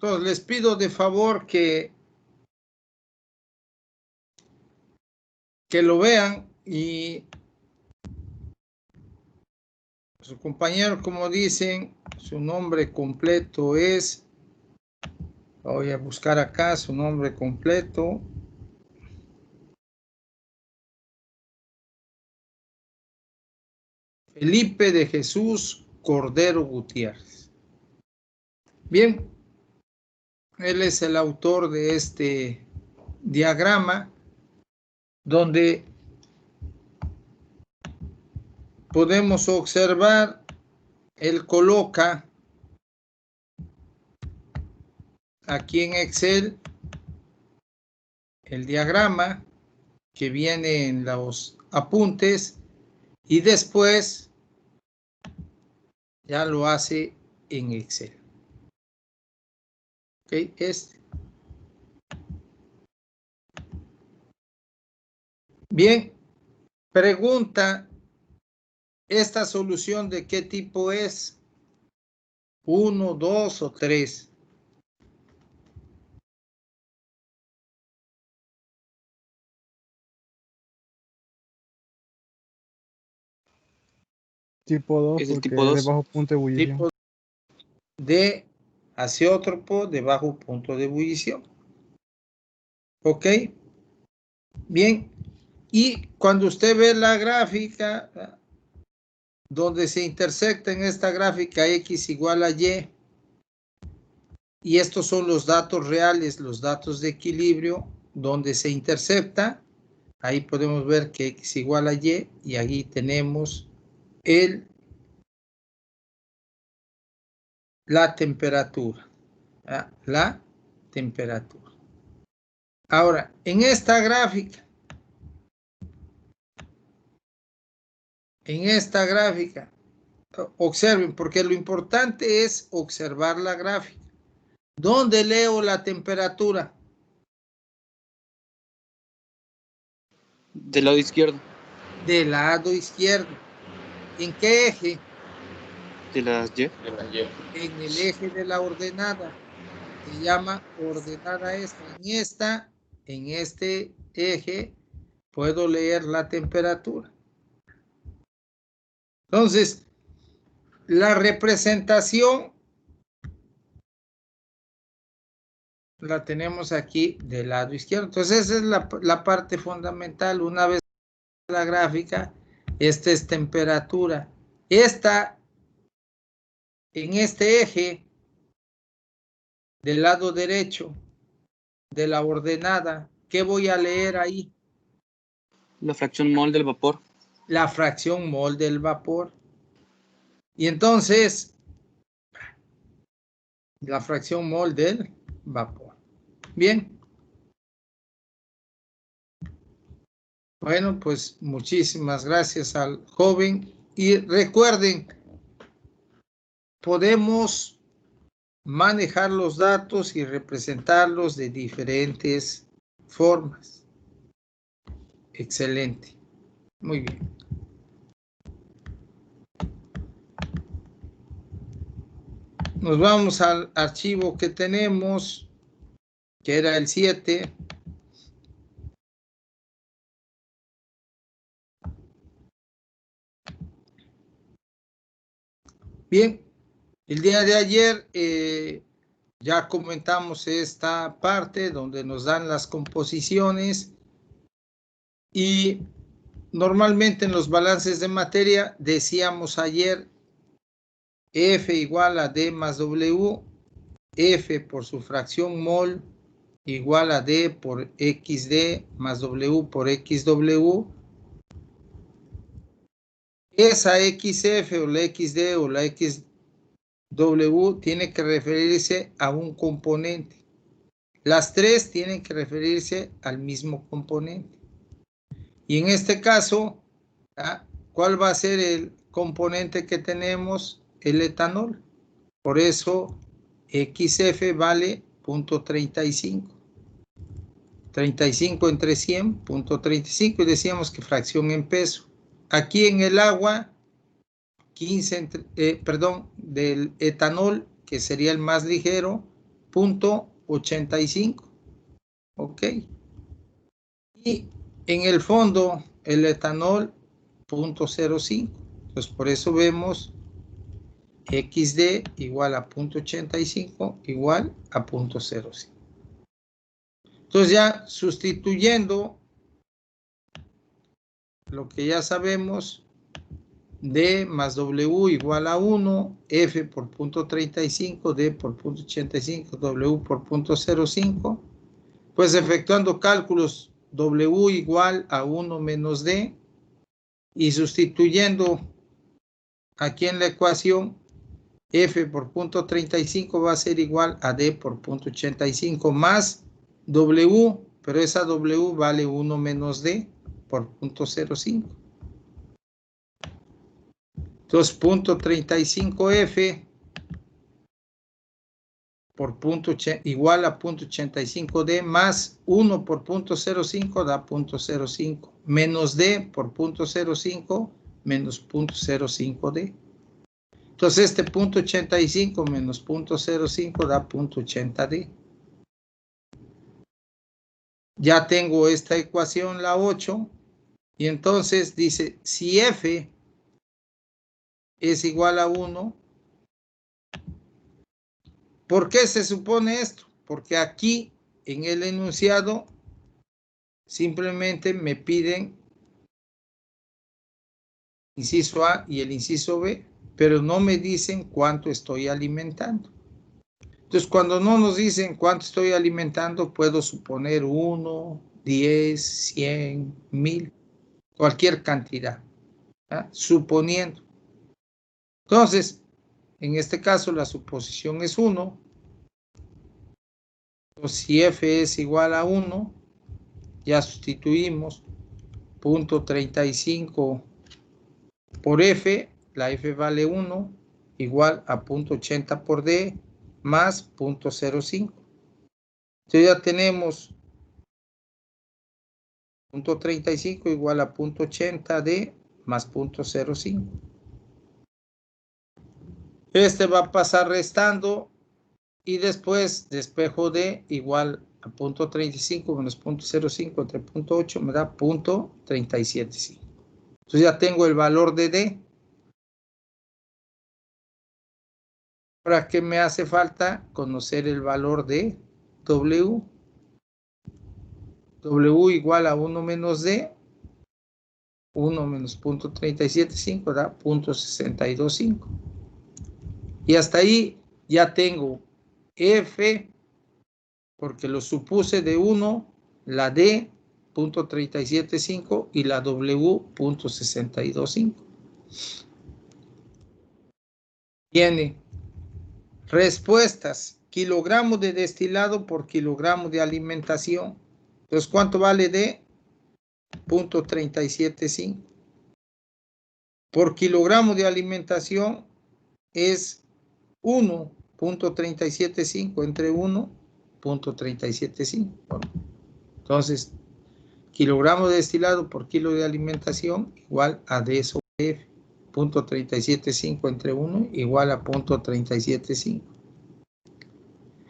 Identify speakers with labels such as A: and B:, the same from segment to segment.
A: Entonces, les pido de favor que lo vean y su compañero, como dicen, su nombre completo es, voy a buscar acá su nombre completo. Felipe de Jesús Cordero Gutiérrez. Bien, él es el autor de este diagrama donde podemos observar, él coloca aquí en Excel el diagrama que viene en los apuntes y después ya lo hace en Excel. Ok, Bien, pregunta, ¿esta solución de qué tipo es? 1, 2 o 3.
B: Tipo 2,
C: Es el
B: porque
C: tipo 2.
B: de bajo punto de ebullición.
A: Tipo de azeótropo de bajo punto de ebullición. ¿Ok? Bien. Y cuando usted ve la gráfica, donde se intersecta en esta gráfica X igual a Y estos son los datos reales, los datos de equilibrio, donde se intercepta. Ahí podemos ver que X igual a Y y aquí tenemos la temperatura. La temperatura. Ahora, en esta gráfica, observen, porque lo importante es observar la gráfica. ¿Dónde leo la temperatura?
C: Del lado izquierdo.
A: Del lado izquierdo. ¿En qué eje?
C: De las Y.
A: En el eje de la ordenada. Se llama ordenada esta. En este eje, puedo leer la temperatura. Entonces, la representación la tenemos aquí del lado izquierdo. Entonces, esa es la parte fundamental. Una vez la gráfica, esta es temperatura. Esta, en este eje, del lado derecho de la ordenada, ¿qué voy a leer ahí?
C: La fracción mol del vapor.
A: La fracción mol del vapor. Y entonces, la fracción mol del vapor. Bien. Bueno, pues muchísimas gracias al joven. Y recuerden, podemos manejar los datos y representarlos de diferentes formas. Excelente. Muy bien. Nos vamos al archivo que tenemos, que era el 7. Bien, el día de ayer ya comentamos esta parte donde nos dan las composiciones y normalmente en los balances de materia decíamos ayer F igual a D más W, F por su fracción mol igual a D por XD más W por XW. Esa XF o la XD o la XW tiene que referirse a un componente. Las tres tienen que referirse al mismo componente. Y en este caso, ¿cuál va a ser el componente que tenemos? El etanol. Por eso XF vale 0.35. 35 entre 100, 0.35, y decíamos que fracción en peso. Aquí en el agua, 15 del etanol, que sería el más ligero, 0.85. Ok. Y en el fondo, el etanol 0.05. Entonces, por eso vemos XD igual a 0.85 igual a 0.05. Entonces, ya sustituyendo lo que ya sabemos, D más W igual a 1, F por 0.35, D por 0.85, W por 0.05. Pues efectuando cálculos, W igual a 1 menos D, y sustituyendo aquí en la ecuación, F por 0.35 va a ser igual a D por 0.85 más W, pero esa W vale 1 menos D por 0.05. Entonces, 0.35F por igual a 0.85D más 1 por 0.05 da 0.05 menos D por 0.05 menos 0.05D. Entonces, este 0.85 menos 0.05 da 0.80D. Ya tengo esta ecuación, la 8, y entonces dice, si F es igual a 1, ¿por qué se supone esto? Porque aquí en el enunciado simplemente me piden inciso A y el inciso B, pero no me dicen cuánto estoy alimentando. Entonces, cuando no nos dicen cuánto estoy alimentando, puedo suponer 1, 10, 100, 1000, cualquier cantidad, ¿ah? Suponiendo. Entonces, en este caso la suposición es 1. Entonces, si F es igual a 1, ya sustituimos 0.35 por F, la F vale 1, igual a 0.80 por D, más 0.05. Entonces ya tenemos 0.35 igual a 0.80 D más 0.05. Este va a pasar restando y después despejo D igual a 0.35 menos 0.05 entre 0.8 me da 0.375. Entonces ya tengo el valor de D. ¿Para qué me hace falta? Conocer el valor de W. W igual a 1 menos D. 1 menos 0.375 da 0.625. Y hasta ahí ya tengo F, porque lo supuse de 1, la D, 0.375 y la W, 0.625. Viene respuestas, kilogramos de destilado por kilogramo de alimentación. Entonces, ¿cuánto vale D? 0.375. Por kilogramo de alimentación es 1.375 entre 1.375. Bueno, entonces, kilogramo de destilado por kilo de alimentación igual a D sobre F. 0.375 entre 1 igual a 0.375.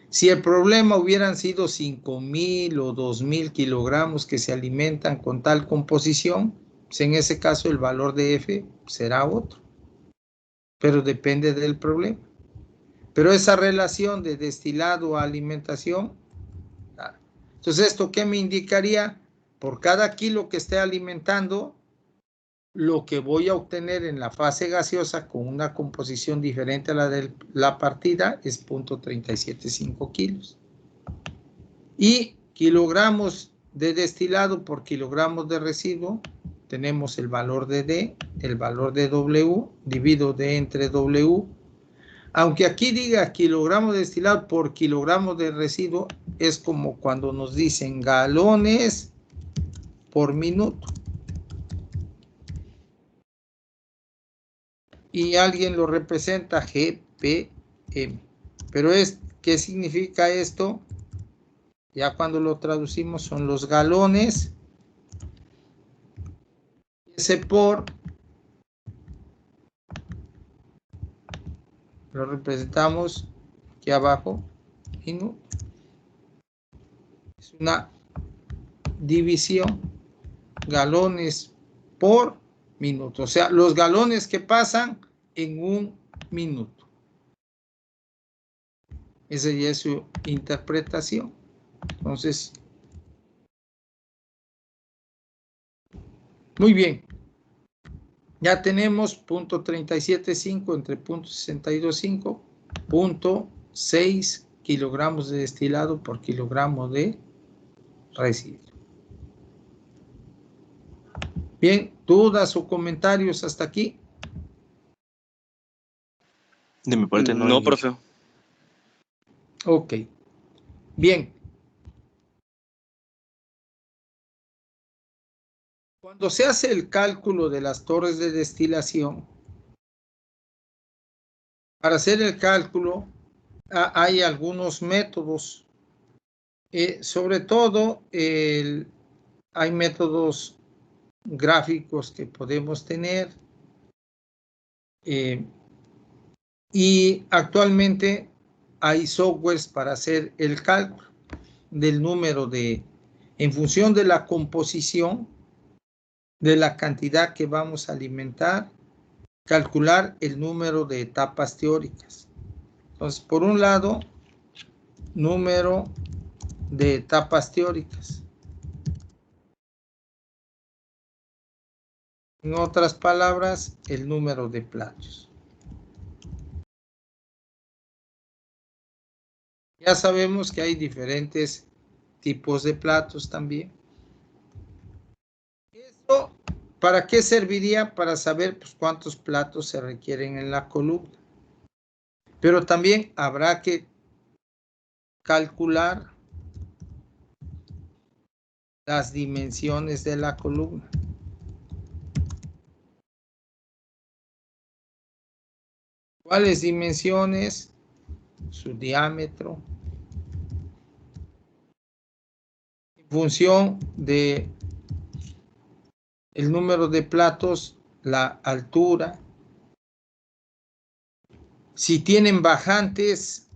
A: Si el problema hubieran sido 5.000 o 2.000 kilogramos que se alimentan con tal composición, pues en ese caso el valor de F será otro. Pero depende del problema. Pero esa relación de destilado a alimentación, entonces esto ¿qué me indicaría? Por cada kilo que esté alimentando, lo que voy a obtener en la fase gaseosa con una composición diferente a la de la partida es 0.375 kilos. Y kilogramos de destilado por kilogramos de residuo, tenemos el valor de D, el valor de W, divido D entre W. Aunque aquí diga kilogramos de destilado por kilogramos de residuo, es como cuando nos dicen galones por minuto. Y alguien lo representa GPM. Pero ¿qué significa esto? Ya cuando lo traducimos son los galones. Ese por lo representamos aquí abajo minuto. Es una división, galones por minuto. O sea, los galones que pasan en un minuto. Esa ya es su interpretación. Entonces, muy bien. Ya tenemos punto 37.5 entre punto 62.5, punto 6 kilogramos de destilado por kilogramo de residuo. Bien, ¿dudas o comentarios hasta aquí?
B: De mi parte no.
C: No, profe.
A: Ok. Bien. Cuando se hace el cálculo de las torres de destilación, para hacer el cálculo hay algunos métodos. Sobre todo, hay métodos gráficos que podemos tener. Y actualmente hay softwares para hacer el cálculo del número en función de la composición, de la cantidad que vamos a alimentar, calcular el número de etapas teóricas. Entonces, por un lado, número de etapas teóricas. En otras palabras, el número de platos. Ya sabemos que hay diferentes tipos de platos también. ¿Esto para qué serviría? Para saber pues, cuántos platos se requieren en la columna. Pero también habrá que calcular las dimensiones de la columna. ¿Cuáles dimensiones? Su diámetro. En función de el número de platos, la altura. Si tienen bajantes,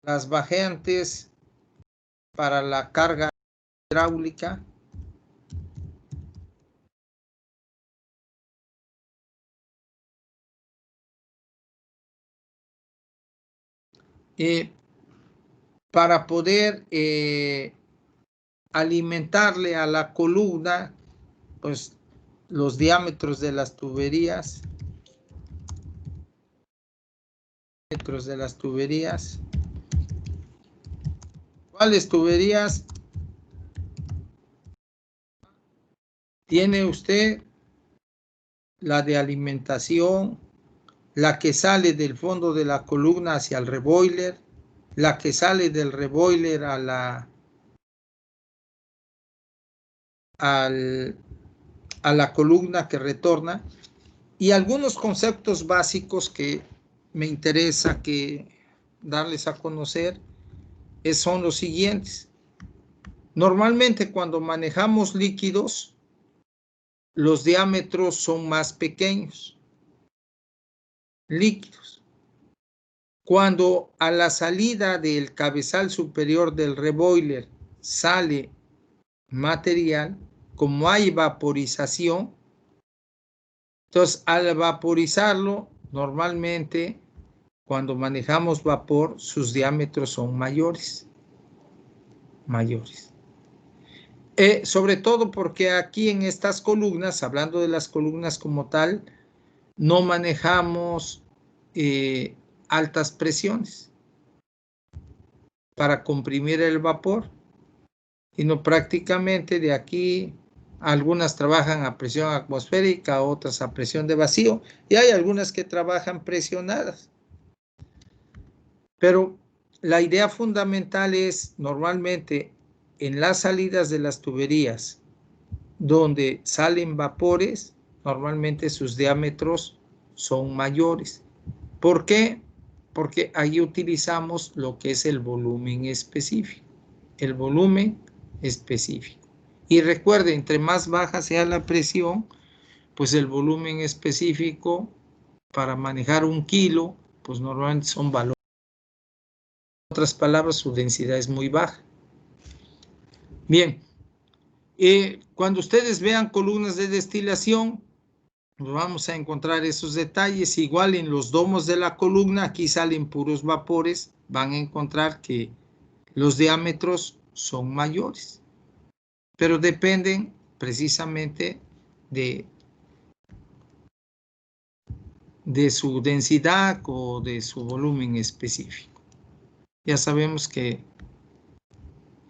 A: las bajantes para la carga hidráulica. Para poder alimentarle a la columna, pues los diámetros de las tuberías. ¿Cuáles tuberías tiene usted? La de alimentación, la que sale del fondo de la columna hacia el reboiler, la que sale del reboiler a la columna que retorna, y algunos conceptos básicos que me interesa darles a conocer son los siguientes. Normalmente cuando manejamos líquidos, los diámetros son más pequeños. Líquidos. Cuando a la salida del cabezal superior del reboiler sale material, como hay vaporización, entonces al vaporizarlo, normalmente cuando manejamos vapor, sus diámetros son mayores. Sobre todo porque aquí en estas columnas, hablando de las columnas como tal, no manejamos altas presiones para comprimir el vapor, sino prácticamente de aquí algunas trabajan a presión atmosférica, otras a presión de vacío, y hay algunas que trabajan presionadas. Pero la idea fundamental es normalmente en las salidas de las tuberías donde salen vapores, normalmente sus diámetros son mayores. ¿Por qué? Porque ahí utilizamos lo que es el volumen específico. El volumen específico. Y recuerde, entre más baja sea la presión, pues el volumen específico para manejar 1 kilo, pues normalmente son valores otras palabras, su densidad es muy baja. Bien, cuando ustedes vean columnas de destilación, vamos a encontrar esos detalles. Igual en los domos de la columna, aquí salen puros vapores, van a encontrar que los diámetros son mayores, pero dependen precisamente de su densidad o de su volumen específico. Ya sabemos que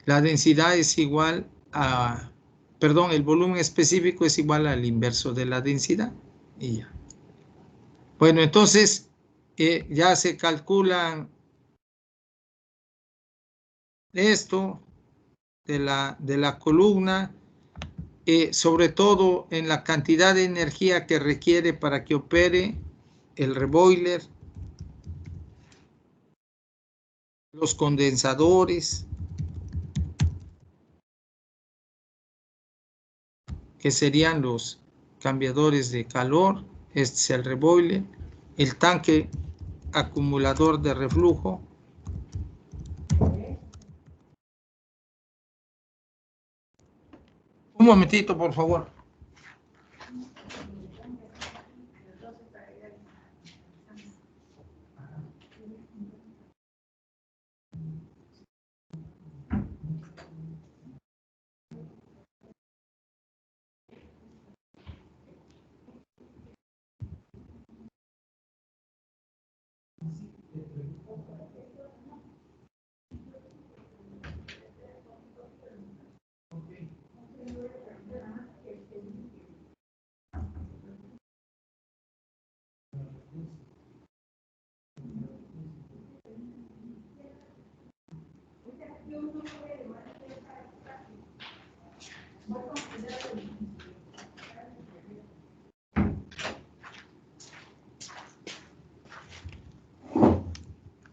A: la densidad es igual a, perdón, el volumen específico es igual al inverso de la densidad. Y ya. Bueno, entonces ya se calculan esto de la columna, sobre todo en la cantidad de energía que requiere para que opere el reboiler, los condensadores, que serían los cambiadores de calor, este es el reboiler, el tanque acumulador de reflujo, un momentito por favor.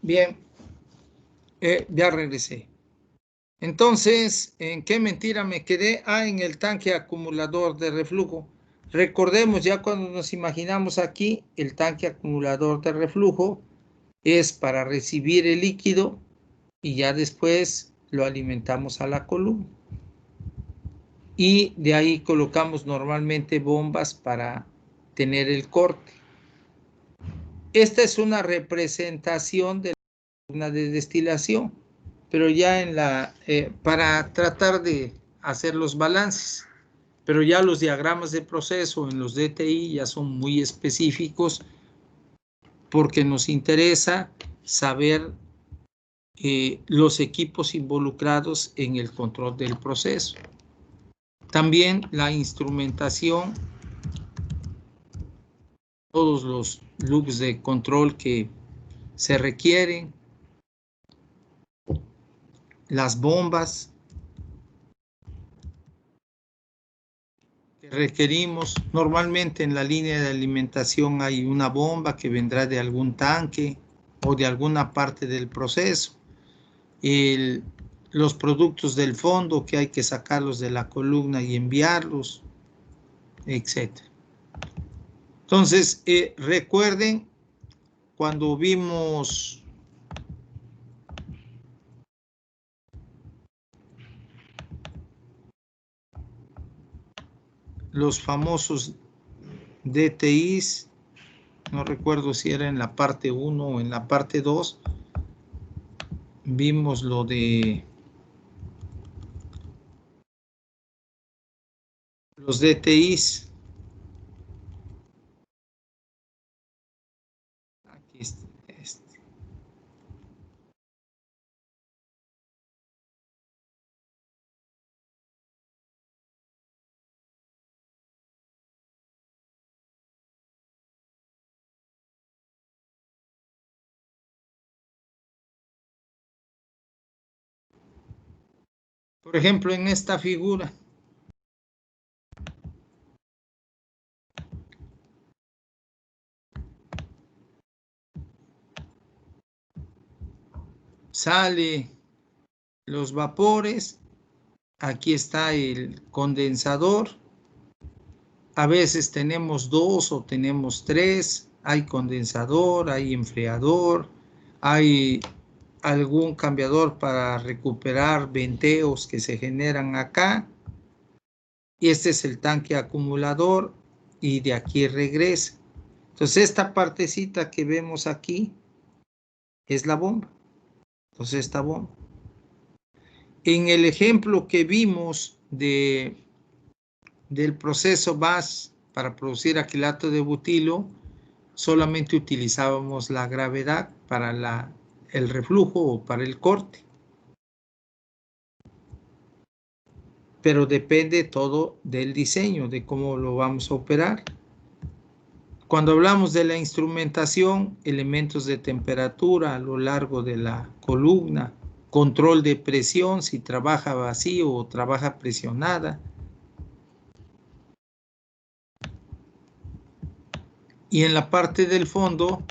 A: Bien, ya regresé. Entonces, ¿en qué mentira me quedé? En el tanque acumulador de reflujo. Recordemos ya cuando nos imaginamos aquí, el tanque acumulador de reflujo es para recibir el líquido y ya después lo alimentamos a la columna. Y de ahí colocamos normalmente bombas para tener el corte. Esta es una representación de la columna de destilación, pero ya para tratar de hacer los balances. Pero ya los diagramas de proceso en los DTI ya son muy específicos porque nos interesa saber los equipos involucrados en el control del proceso. También la instrumentación, todos los loops de control que se requieren, las bombas que requerimos. Normalmente en la línea de alimentación hay una bomba que vendrá de algún tanque o de alguna parte del proceso. Los productos del fondo que hay que sacarlos de la columna y enviarlos, etc. Entonces, recuerden cuando vimos los famosos DTIs, no recuerdo si era en la parte 1 o en la parte 2, vimos lo de los DTIs. Aquí está este. Por ejemplo, en esta figura. Sale los vapores, aquí está el condensador, a veces tenemos 2 o tenemos 3, hay condensador, hay enfriador, hay algún cambiador para recuperar venteos que se generan acá. Y este es el tanque acumulador y de aquí regresa. Entonces esta partecita que vemos aquí es la bomba. Entonces esta bomba. En el ejemplo que vimos del proceso BAS para producir aquilato de butilo, solamente utilizábamos la gravedad para el reflujo o para el corte. Pero depende todo del diseño, de cómo lo vamos a operar. Cuando hablamos de la instrumentación, elementos de temperatura a lo largo de la columna, control de presión, si trabaja vacío o trabaja presionada. Y en la parte del fondo,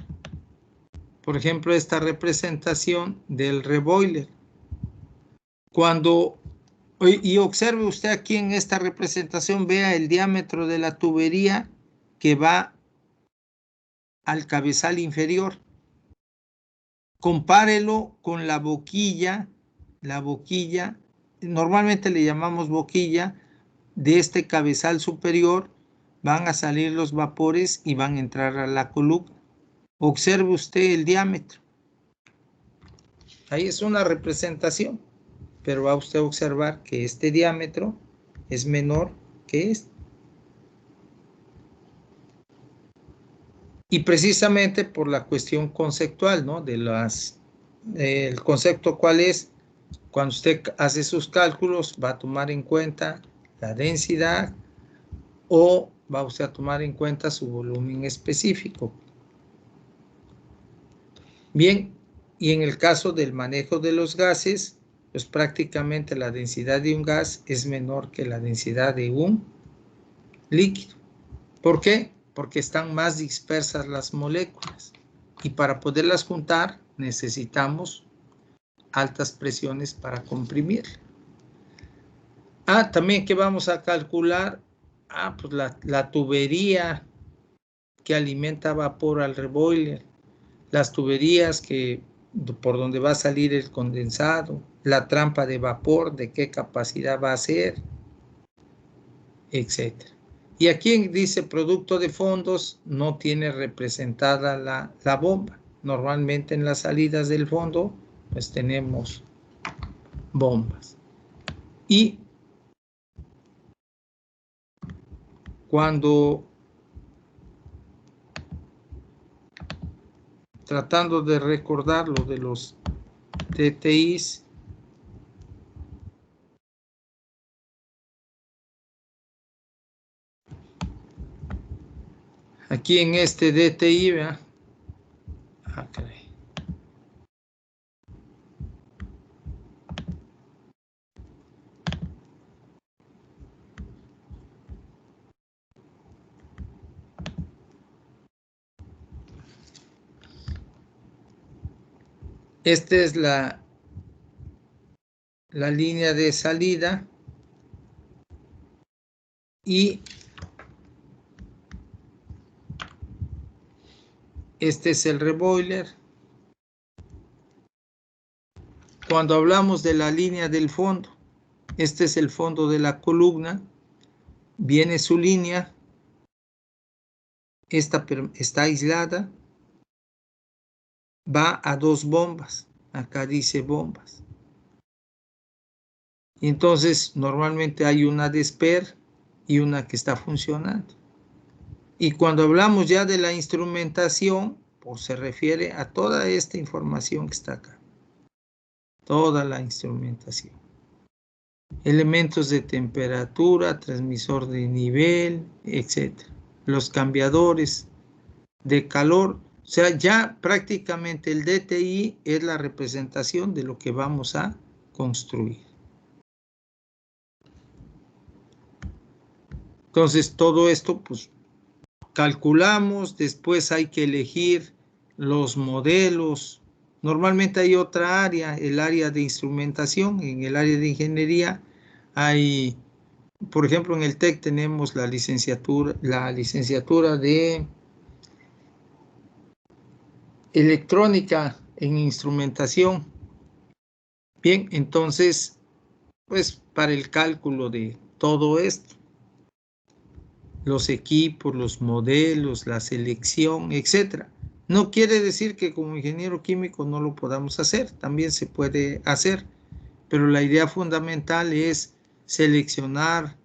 A: por ejemplo, esta representación del reboiler. Y observe usted aquí en esta representación, vea el diámetro de la tubería que va al cabezal inferior. Compárelo con la boquilla, normalmente le llamamos boquilla, de este cabezal superior, van a salir los vapores y van a entrar a la columna. Observe usted el diámetro. Ahí es una representación, pero va usted a observar que este diámetro es menor que este. Y precisamente por la cuestión conceptual, ¿no? El concepto, ¿cuál es? Cuando usted hace sus cálculos, va a tomar en cuenta la densidad o va usted a tomar en cuenta su volumen específico. Bien, y en el caso del manejo de los gases, pues prácticamente la densidad de un gas es menor que la densidad de un líquido. ¿Por qué? Porque están más dispersas las moléculas y para poderlas juntar necesitamos altas presiones para comprimir. También que vamos a calcular, pues la tubería que alimenta vapor al reboiler, las tuberías por donde va a salir el condensado, la trampa de vapor, de qué capacidad va a ser, etc. Y aquí dice producto de fondos, no tiene representada la bomba. Normalmente en las salidas del fondo, pues tenemos bombas. Y cuando, tratando de recordar lo de los DTIs, aquí en este DTI, ¿verdad? Caray. Esta es la línea de salida y este es el reboiler. Cuando hablamos de la línea del fondo, este es el fondo de la columna, viene su línea, esta está aislada, va a dos bombas, acá dice bombas. Y entonces normalmente hay una de SPER y una que está funcionando. Y cuando hablamos ya de la instrumentación, pues se refiere a toda esta información que está acá. Toda la instrumentación. Elementos de temperatura, transmisor de nivel, etc. Los cambiadores de calor. O sea, ya prácticamente el DTI es la representación de lo que vamos a construir. Entonces, todo esto, pues, calculamos, después hay que elegir los modelos. Normalmente hay otra área, el área de instrumentación. En el área de ingeniería hay, por ejemplo, en el TEC tenemos la licenciatura de electrónica en instrumentación. Bien, entonces, pues para el cálculo de todo esto, los equipos, los modelos, la selección, etcétera. No quiere decir que como ingeniero químico no lo podamos hacer, también se puede hacer, pero la idea fundamental es seleccionar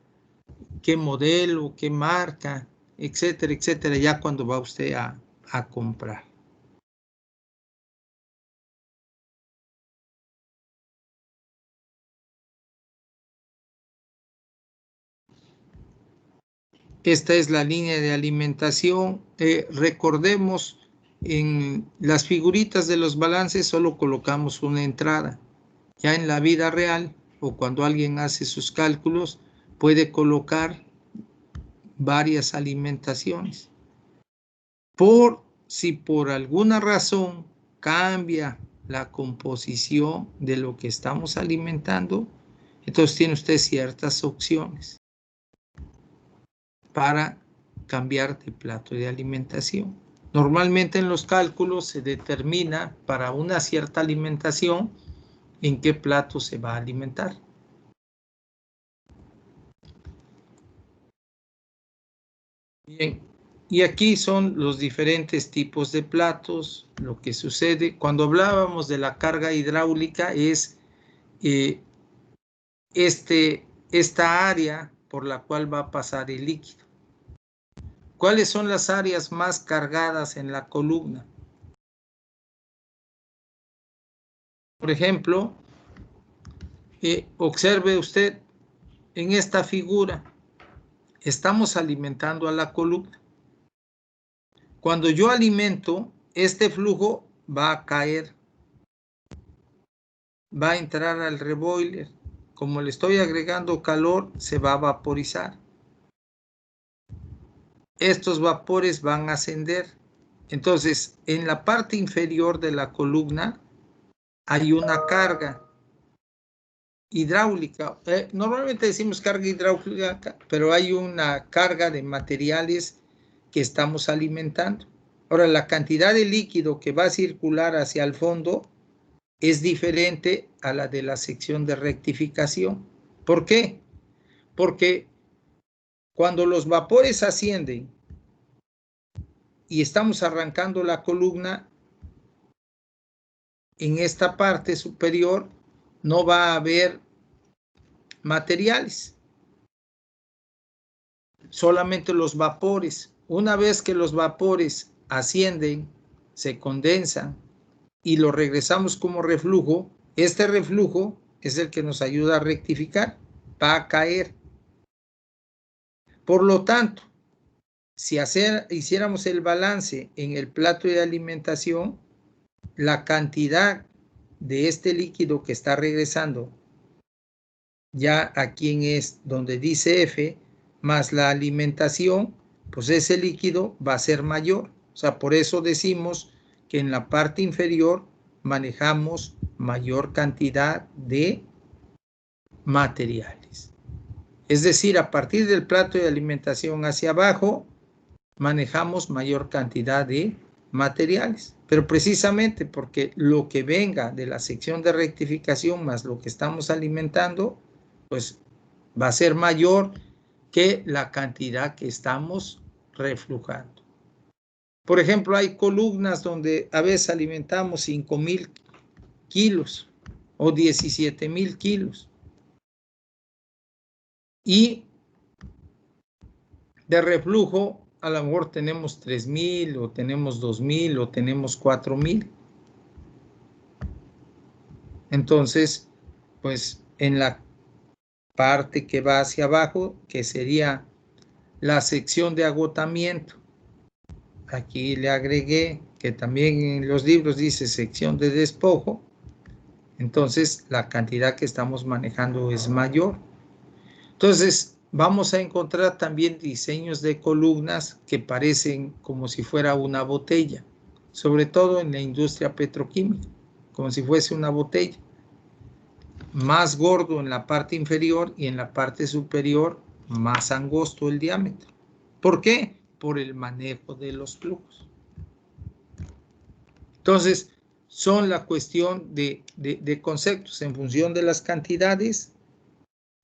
A: qué modelo, qué marca, etcétera, etcétera, ya cuando va usted a comprar. Esta es la línea de alimentación. Recordemos, en las figuritas de los balances solo colocamos una entrada. Ya en la vida real o cuando alguien hace sus cálculos puede colocar varias alimentaciones. Si por alguna razón cambia la composición de lo que estamos alimentando, entonces tiene usted ciertas opciones para cambiar de plato de alimentación. Normalmente en los cálculos se determina para una cierta alimentación en qué plato se va a alimentar. Bien, y aquí son los diferentes tipos de platos. Lo que sucede cuando hablábamos de la carga hidráulica es esta área por la cual va a pasar el líquido. ¿Cuáles son las áreas más cargadas en la columna? Por ejemplo, observe usted en esta figura, estamos alimentando a la columna. Cuando yo alimento, este flujo va a caer, va a entrar al reboiler. Como le estoy agregando calor, se va a vaporizar. Estos vapores van a ascender. Entonces, en la parte inferior de la columna hay una carga hidráulica. Normalmente decimos carga hidráulica, pero hay una carga de materiales que estamos alimentando. Ahora, la cantidad de líquido que va a circular hacia el fondo es diferente a la de la sección de rectificación. ¿Por qué? Porque cuando los vapores ascienden y estamos arrancando la columna, en esta parte superior no va a haber materiales, solamente los vapores. Una vez que los vapores ascienden, se condensan y lo regresamos como reflujo, este reflujo es el que nos ayuda a rectificar, va a caer. Por lo tanto, si hiciéramos el balance en el plato de alimentación, la cantidad de este líquido que está regresando ya aquí es donde dice F, más la alimentación, pues ese líquido va a ser mayor. O sea, por eso decimos que en la parte inferior manejamos mayor cantidad de materiales. Es decir, a partir del plato de alimentación hacia abajo, manejamos mayor cantidad de materiales. Pero precisamente porque lo que venga de la sección de rectificación más lo que estamos alimentando, pues va a ser mayor que la cantidad que estamos reflujando. Por ejemplo, hay columnas donde a veces alimentamos 5,000 kilos o 17,000 kilos. Y de reflujo a lo mejor tenemos 3,000 o tenemos 2,000 o tenemos 4,000. Entonces, pues en la parte que va hacia abajo, que sería la sección de agotamiento, aquí le agregué que también en los libros dice sección de despojo, entonces la cantidad que estamos manejando es mayor. Entonces vamos a encontrar también diseños de columnas que parecen como si fuera una botella, sobre todo en la industria petroquímica, como si fuese una botella. Más gordo en la parte inferior y en la parte superior más angosto el diámetro. ¿Por qué? Por el manejo de los flujos. Entonces, son la cuestión de conceptos. En función de las cantidades,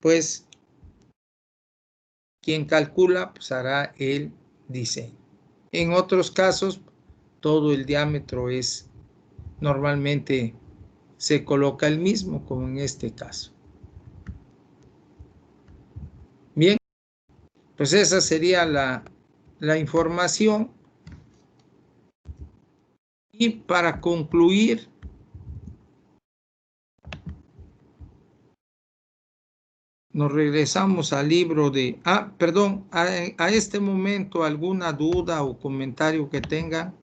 A: pues quien calcula pues hará el diseño. En otros casos, todo el diámetro es normalmente se coloca el mismo, como en este caso. Bien, pues esa sería la información. Y para concluir, nos regresamos al libro de... perdón, a este momento, ¿alguna duda o comentario que tengan?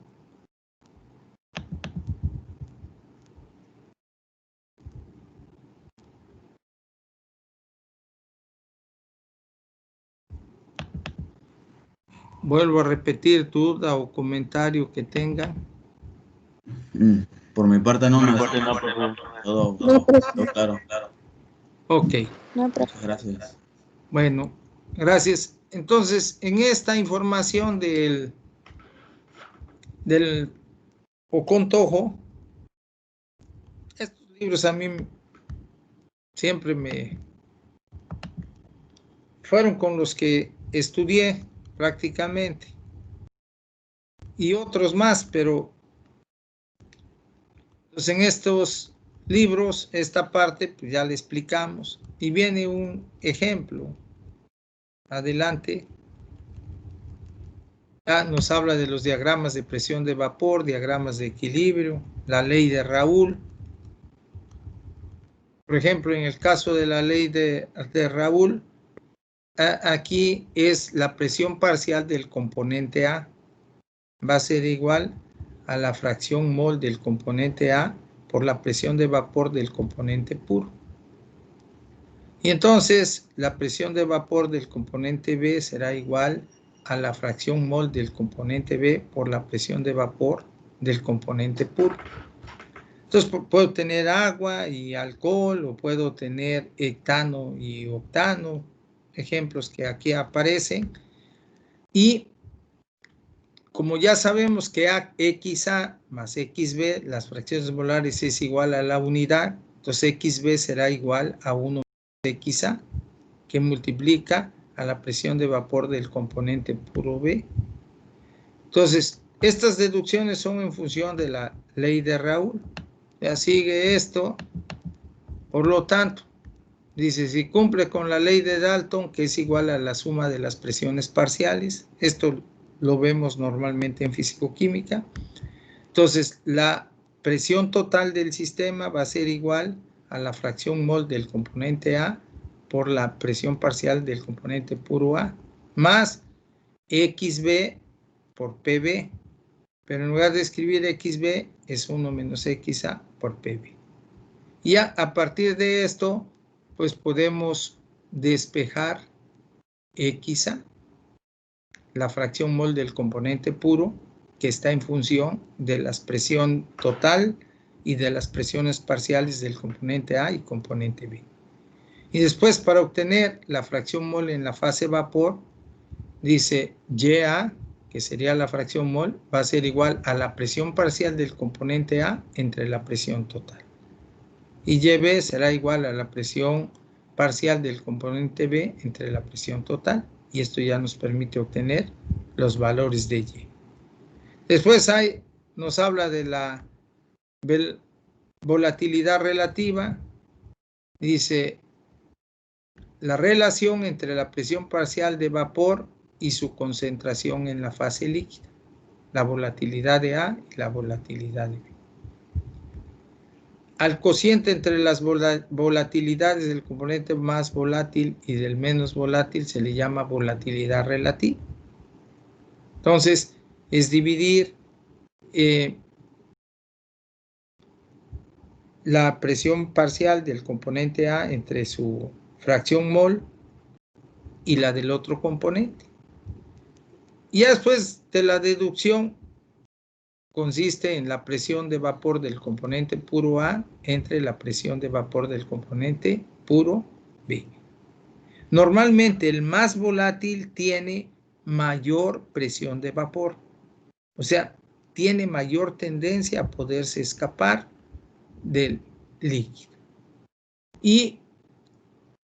A: Vuelvo a repetir, duda o comentario que tengan.
D: Por mi parte no, todo claro.
A: Ok.
D: Muchas gracias.
A: Bueno, gracias. Entonces, en esta información del Ocontojo, estos libros a mí siempre me fueron con los que estudié prácticamente, y otros más, pero pues en estos libros, esta parte, pues ya le explicamos, y viene un ejemplo. Adelante. Nos habla de los diagramas de presión de vapor, diagramas de equilibrio, la ley de Raoult. Por ejemplo, en el caso de la ley de Raoult, aquí es la presión parcial del componente A. Va a ser igual a la fracción mol del componente A por la presión de vapor del componente puro. Y entonces la presión de vapor del componente B será igual a la fracción mol del componente B por la presión de vapor del componente puro. Entonces puedo tener agua y alcohol, o puedo tener hectano y octano, ejemplos que aquí aparecen. Y como ya sabemos que XA más XB, las fracciones molares es igual a la unidad, entonces XB será igual a 1 XA, que multiplica a la presión de vapor del componente puro B. Entonces, estas deducciones son en función de la ley de Raoult. Ya sigue esto. Por lo tanto, dice, si cumple con la ley de Dalton, que es igual a la suma de las presiones parciales, esto lo vemos normalmente en físico-química. Entonces, la presión total del sistema va a ser igual a la fracción mol del componente A por la presión parcial del componente puro A, más XB por PB. Pero en lugar de escribir XB, es 1 menos XA por PB. Y a partir de esto, pues podemos despejar XA, la fracción mol del componente puro, que está en función de la presión total y de las presiones parciales del componente A y componente B. Y después, para obtener la fracción mol en la fase vapor, dice YA, que sería la fracción mol, va a ser igual a la presión parcial del componente A entre la presión total. Y YB será igual a la presión parcial del componente B entre la presión total. Y esto ya nos permite obtener los valores de Y. Después nos habla de la volatilidad relativa. Dice, la relación entre la presión parcial de vapor y su concentración en la fase líquida. La volatilidad de A y la volatilidad de B. Al cociente entre las volatilidades del componente más volátil y del menos volátil se le llama volatilidad relativa. Entonces, es dividir la presión parcial del componente A entre su fracción mol y la del otro componente. Y después de la deducción, consiste en la presión de vapor del componente puro A entre la presión de vapor del componente puro B. Normalmente el más volátil tiene mayor presión de vapor. O sea, tiene mayor tendencia a poderse escapar del líquido. Y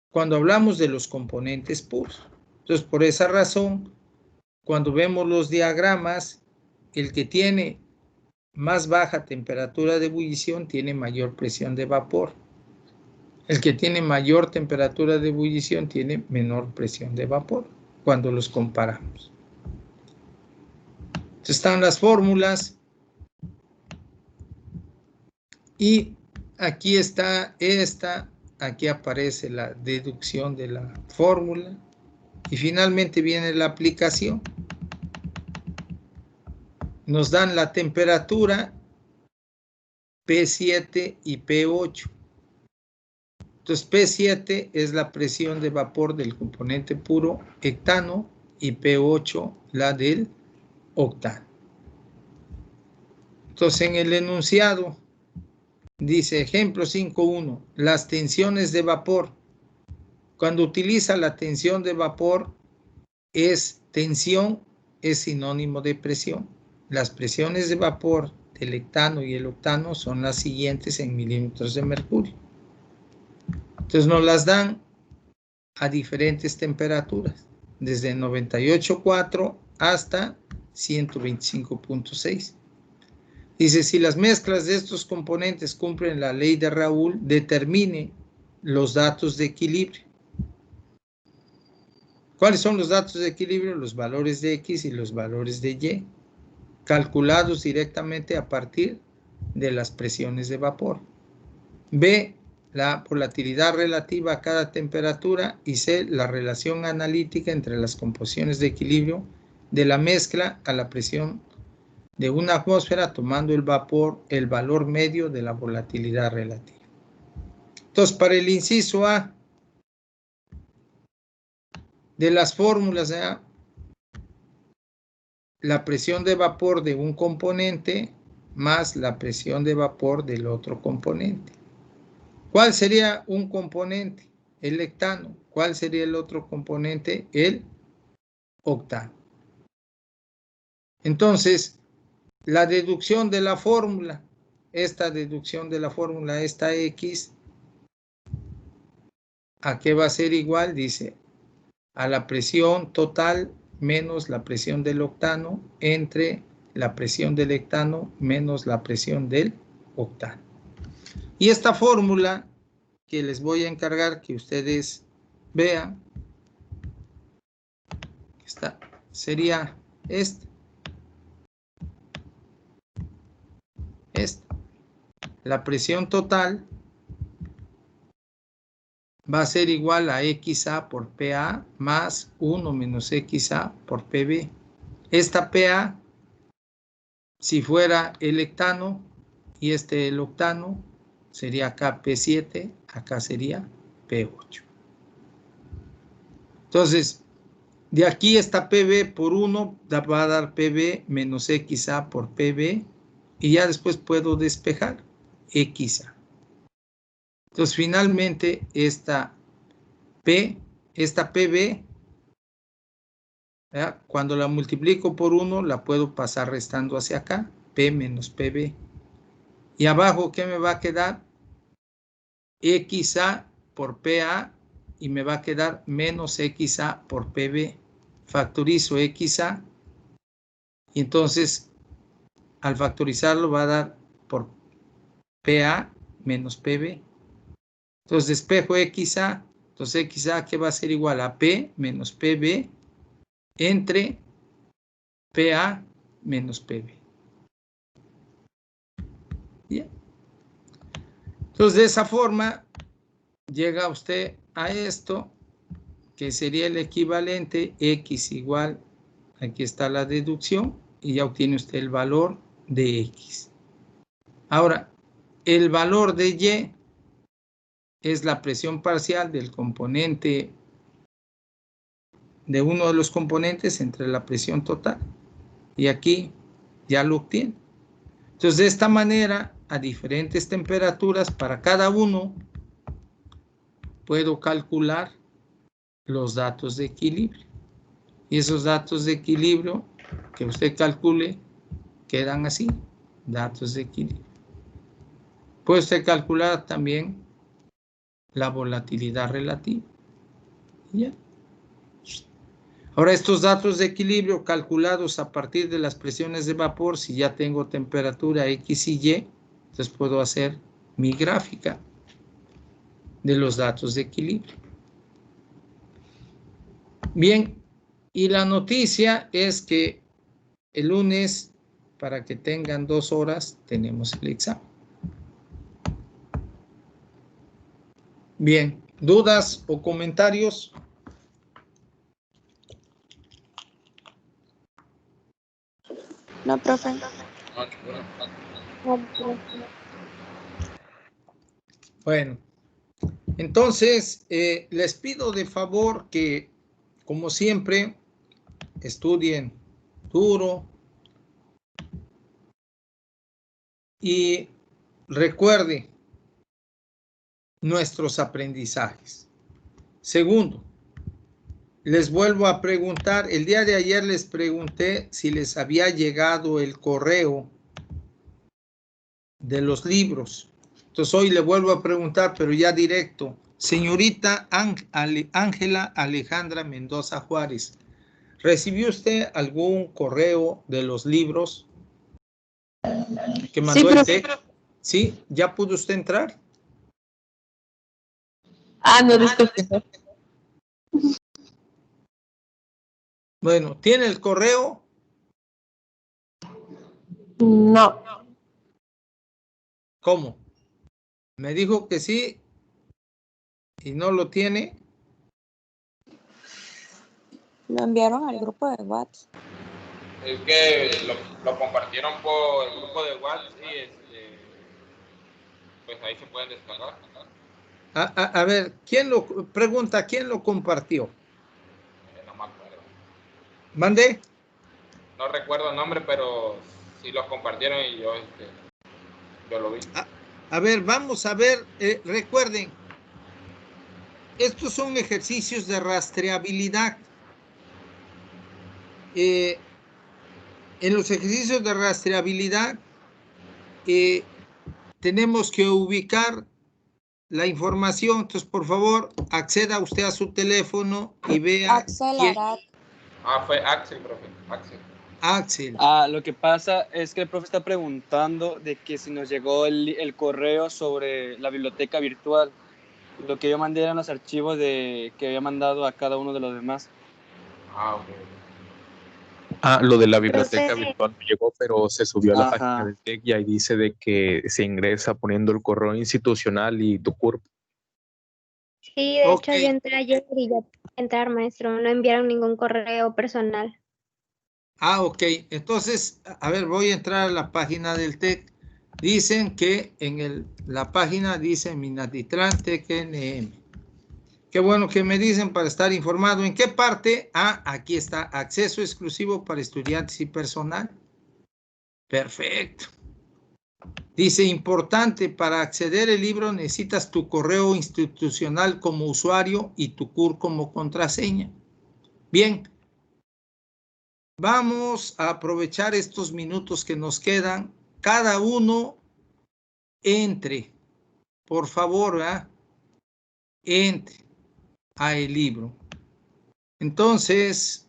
A: cuando hablamos de los componentes puros, entonces por esa razón, cuando vemos los diagramas, el que tiene más baja temperatura de ebullición tiene mayor presión de vapor. El que tiene mayor temperatura de ebullición tiene menor presión de vapor cuando los comparamos. Entonces están las fórmulas y aquí está esta, aquí aparece la deducción de la fórmula y finalmente viene la aplicación. Nos dan la temperatura P7 y P8. Entonces P7 es la presión de vapor del componente puro hectano y P8 la del octano. Entonces en el enunciado dice ejemplo 5.1, las tensiones de vapor. Cuando utiliza la tensión de vapor, tensión es sinónimo de presión. Las presiones de vapor del hectano y el octano son las siguientes en milímetros de mercurio. Entonces nos las dan a diferentes temperaturas, desde 98.4 hasta 125.6. Dice, si las mezclas de estos componentes cumplen la ley de Raoult, determine los datos de equilibrio. ¿Cuáles son los datos de equilibrio? Los valores de X y los valores de Y, calculados directamente a partir de las presiones de vapor. B, la volatilidad relativa a cada temperatura y C, la relación analítica entre las composiciones de equilibrio de la mezcla a la presión de una atmósfera tomando el vapor, el valor medio de la volatilidad relativa. Entonces, para el inciso A, de las fórmulas, la presión de vapor de un componente más la presión de vapor del otro componente. ¿Cuál sería un componente? El hectano. ¿Cuál sería el otro componente? El octano. Entonces, la deducción de la fórmula, esta deducción de la fórmula, esta X, ¿a qué va a ser igual? Dice, a la presión total menos la presión del octano entre la presión del hectano menos la presión del octano. Y esta fórmula que les voy a encargar que ustedes vean, esta sería esta. La presión total va a ser igual a XA por PA más 1 menos XA por PB. Esta PA, si fuera el hectano y el octano, sería acá P7, acá sería P8. Entonces, de aquí esta PB por 1 va a dar PB menos XA por PB y ya después puedo despejar XA. Entonces, finalmente, esta PB, ¿verdad? Cuando la multiplico por 1, la puedo pasar restando hacia acá, P menos PB. Y abajo, ¿qué me va a quedar? XA por PA y me va a quedar menos XA por PB. Factorizo XA y entonces, al factorizarlo, va a dar por PA menos PB. Entonces, despejo XA. Entonces, XA que va a ser igual a P menos PB entre PA menos PB. Bien. Entonces, de esa forma, llega usted a esto, que sería el equivalente X igual, aquí está la deducción, y ya obtiene usted el valor de X. Ahora, el valor de Y es la presión parcial del componente, de uno de los componentes entre la presión total. Y aquí ya lo obtiene. Entonces, de esta manera, a diferentes temperaturas, para cada uno, puedo calcular los datos de equilibrio. Y esos datos de equilibrio que usted calcule quedan así, datos de equilibrio. Puede usted calcular también la volatilidad relativa. ¿Ya? Ahora, estos datos de equilibrio calculados a partir de las presiones de vapor, si ya tengo temperatura X y Y, entonces puedo hacer mi gráfica de los datos de equilibrio. Bien, y la noticia es que el lunes, para que tengan 2 horas, tenemos el examen. Bien, ¿dudas o comentarios?
E: No, profe.
A: Bueno, entonces les pido de favor que, como siempre, estudien duro y recuerde nuestros aprendizajes. Segundo, les vuelvo a preguntar, el día de ayer les pregunté si les había llegado el correo de los libros. Entonces hoy le vuelvo a preguntar, pero ya directo. Señorita Ángela Alejandra Mendoza Juárez, ¿recibió usted algún correo de los libros que mandó el TEC? ¿Sí? ¿Ya pudo usted entrar?
E: No, disculpe.
A: Bueno, ¿tiene el correo?
E: No.
A: ¿Cómo? Me dijo que sí y no lo tiene.
E: Lo enviaron al grupo de WhatsApp.
F: Es que lo compartieron por el grupo de WhatsApp y pues ahí se pueden descargar.
A: A ver, ¿quién lo compartió?
F: No me acuerdo.
A: ¿Mande?
F: No recuerdo el nombre, pero sí lo compartieron y yo lo vi.
A: A ver, vamos a ver, recuerden, estos son ejercicios de rastreabilidad. En los ejercicios de rastreabilidad tenemos que ubicar la información. Entonces, por favor, acceda usted a su teléfono y vea.
E: Axel Arad.
F: Fue Axel, profe.
A: Axel.
C: Lo que pasa es que el profe está preguntando de que si nos llegó el correo sobre la biblioteca virtual. Lo que yo mandé eran los archivos que había mandado a cada uno de los demás.
F: Ok.
B: Lo de la biblioteca virtual no llegó, pero se subió a la
C: Ajá.
B: página del TEC y ahí dice de que se ingresa poniendo el correo institucional y tu CURP.
G: Sí, de hecho yo entré ayer y ya pude entrar, maestro. No enviaron ningún correo personal.
A: Ok. Entonces, a ver, voy a entrar a la página del TEC. Dicen que en la página dice Minatitlán TEC NM. Qué bueno que me dicen para estar informado. ¿En qué parte? Aquí está, acceso exclusivo para estudiantes y personal. Perfecto. Dice, importante, para acceder al libro necesitas tu correo institucional como usuario y tu CUR como contraseña. Bien. Vamos a aprovechar estos minutos que nos quedan. Cada uno entre, por favor, entre a el libro. Entonces,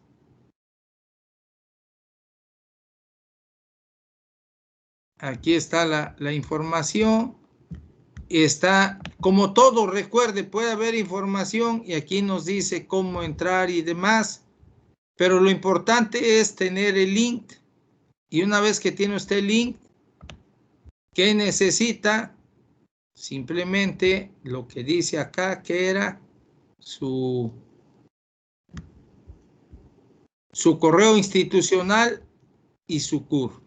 A: aquí está la información. Está, como todo, recuerde, puede haber información y aquí nos dice cómo entrar y demás, pero lo importante es tener el link. Y una vez que tiene usted el link, ¿qué necesita? Simplemente lo que dice acá, que era su correo institucional y su CUR.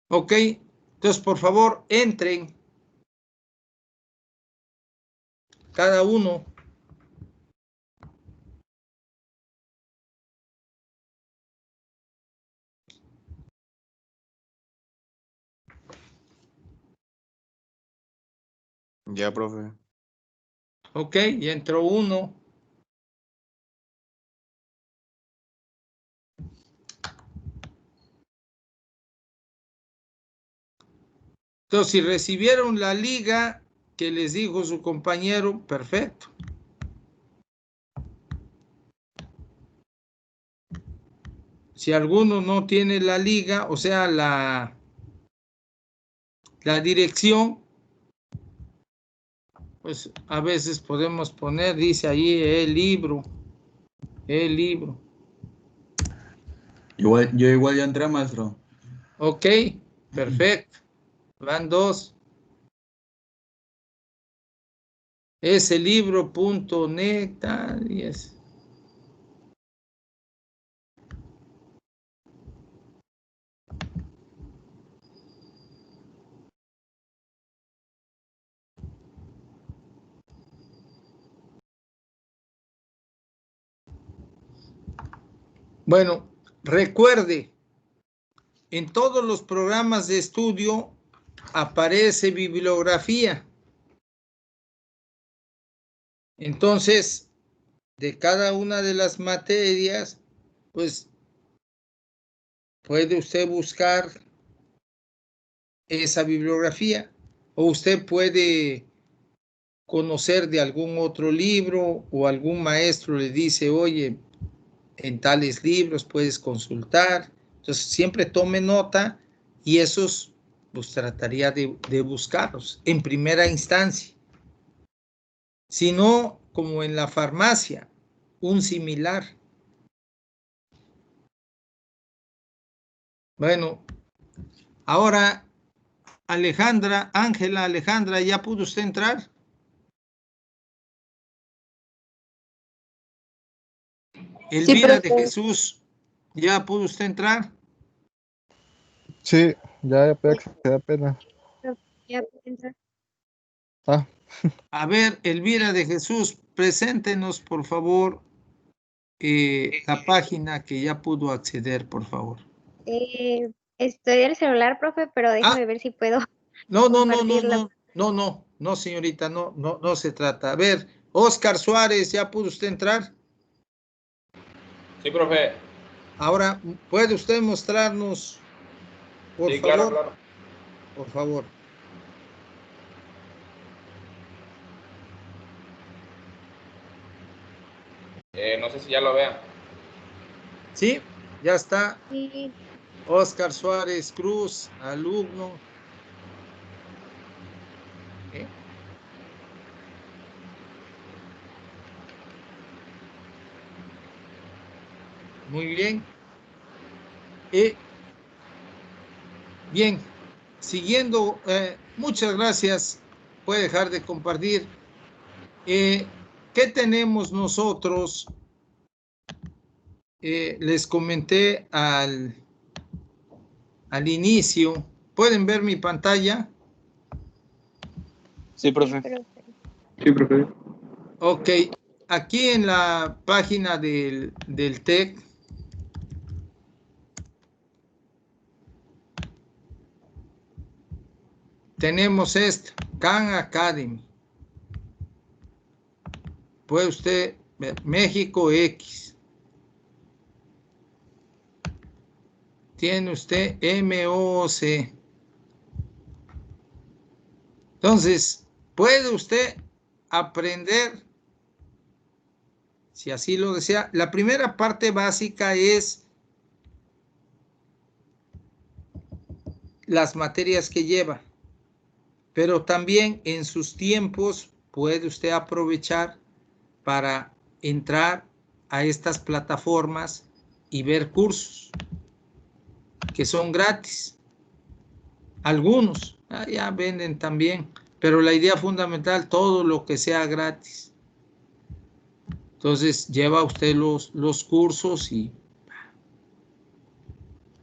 A: Ok, entonces por favor entren cada uno.
B: Ya, profe.
A: Ok, ya entró uno. Entonces, si recibieron la liga que les dijo su compañero, perfecto. Si alguno no tiene la liga, o sea, la dirección, pues a veces podemos poner, dice ahí, el libro.
D: Yo igual ya entré, maestro.
A: Ok, perfecto. Van 2. Ese libro.net, y es. Bueno, recuerde, en todos los programas de estudio aparece bibliografía. Entonces, de cada una de las materias, pues puede usted buscar esa bibliografía o usted puede conocer de algún otro libro o algún maestro le dice, oye, en tales libros puedes consultar. Entonces, siempre tome nota y esos pues trataría de buscarlos en primera instancia. Si no, como en la farmacia, un similar. Bueno, ahora Alejandra, ¿ya pudo usted entrar? Elvira de Jesús, ¿ya pudo usted entrar?
H: Sí, ya puede acceder apenas.
G: Ya puede entrar.
A: A ver, Elvira de Jesús, preséntenos, por favor, la página que ya pudo acceder, por favor.
G: Estoy en el celular, profe, pero déjeme ver si puedo compartirla.
A: No, señorita, no se trata. A ver, Oscar Suárez, ¿ya pudo usted entrar?
F: Sí, profe.
A: Ahora, ¿puede usted mostrarnos, por favor?
F: Claro.
A: Por favor.
F: No sé si ya lo vean.
A: Sí, ya está.
G: Sí.
A: Oscar Suárez Cruz, alumno. Muy bien. Bien, siguiendo, muchas gracias. Puede dejar de compartir. ¿Qué tenemos nosotros? Les comenté al inicio. ¿Pueden ver mi pantalla?
C: Sí, profe.
B: Sí, profe.
A: Ok, aquí en la página del TEC tenemos esto, Khan Academy. Puede usted ver México X. Tiene usted MOC. Entonces, puede usted aprender, si así lo desea. La primera parte básica es las materias que lleva, pero también en sus tiempos puede usted aprovechar para entrar a estas plataformas y ver cursos que son gratis. Algunos ya venden también, pero la idea fundamental, todo lo que sea gratis. Entonces lleva usted los cursos y...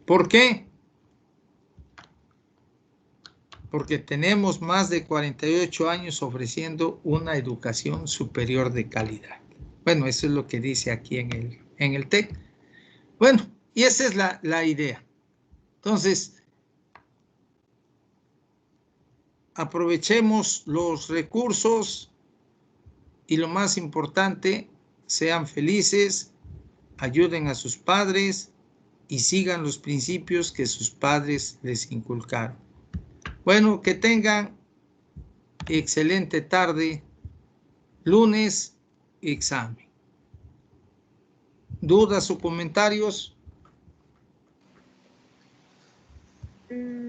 A: ¿Por qué? Porque tenemos más de 48 años ofreciendo una educación superior de calidad. Bueno, eso es lo que dice aquí en el TEC. Bueno, y esa es la idea. Entonces, aprovechemos los recursos y lo más importante, sean felices, ayuden a sus padres y sigan los principios que sus padres les inculcaron. Bueno, que tengan excelente tarde. Lunes, examen. ¿Dudas o comentarios?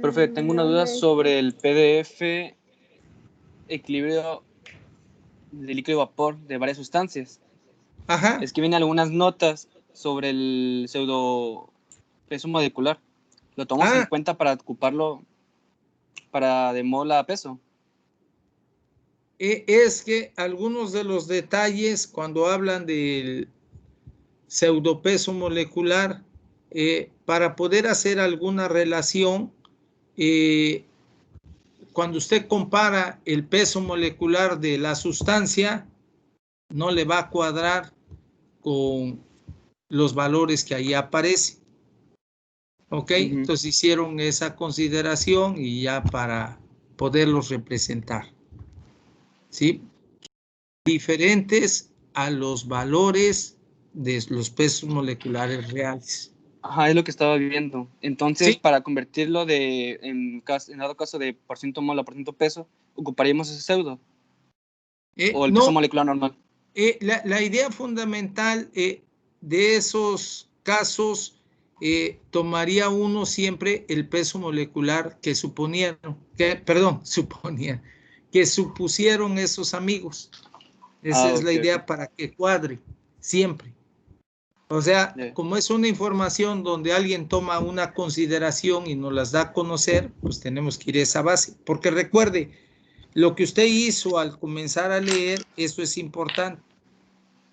C: Profe, tengo una duda sobre el PDF equilibrio de líquido y vapor de varias sustancias.
A: Ajá.
C: Es que vienen algunas notas sobre el pseudo peso molecular. ¿Lo tomamos en cuenta para ocuparlo para de mola a peso?
A: Es que algunos de los detalles cuando hablan del pseudopeso molecular, para poder hacer alguna relación, cuando usted compara el peso molecular de la sustancia, no le va a cuadrar con los valores que ahí aparecen. ¿Ok? Entonces hicieron esa consideración y ya para poderlos representar. ¿Sí? Diferentes a los valores de los pesos moleculares reales.
C: Ajá, es lo que estaba viendo. Entonces, ¿sí? Para convertirlo en dado caso de % mol a % peso, ¿ocuparíamos ese pseudo? ¿O el peso molecular normal?
A: La idea fundamental de esos casos, tomaría uno siempre el peso molecular que supusieron esos amigos. Esa es la idea para que cuadre siempre. O sea, como es una información donde alguien toma una consideración y nos las da a conocer, pues tenemos que ir a esa base. Porque recuerde, lo que usted hizo al comenzar a leer, eso es importante.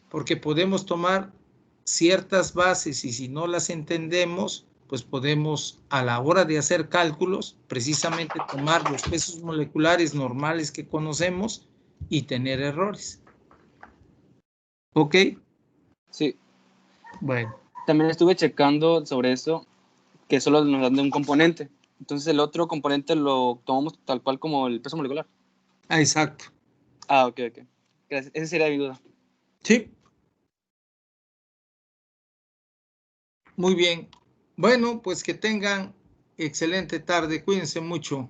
A: Porque podemos tomar ciertas bases y si no las entendemos, pues podemos a la hora de hacer cálculos, precisamente tomar los pesos moleculares normales que conocemos y tener errores. ¿Ok?
C: Sí.
A: Bueno.
C: También estuve checando sobre eso, que solo nos dan de un componente. Entonces el otro componente lo tomamos tal cual como el peso molecular.
A: Ah, exacto.
C: Ah, ok. Gracias. Esa sería mi duda.
A: Sí. Muy bien. Bueno, pues que tengan excelente tarde. Cuídense mucho.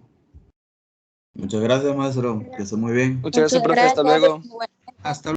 D: Muchas gracias, maestro. Que esté muy bien.
C: Muchas gracias, profe. Hasta luego.
A: Hasta luego.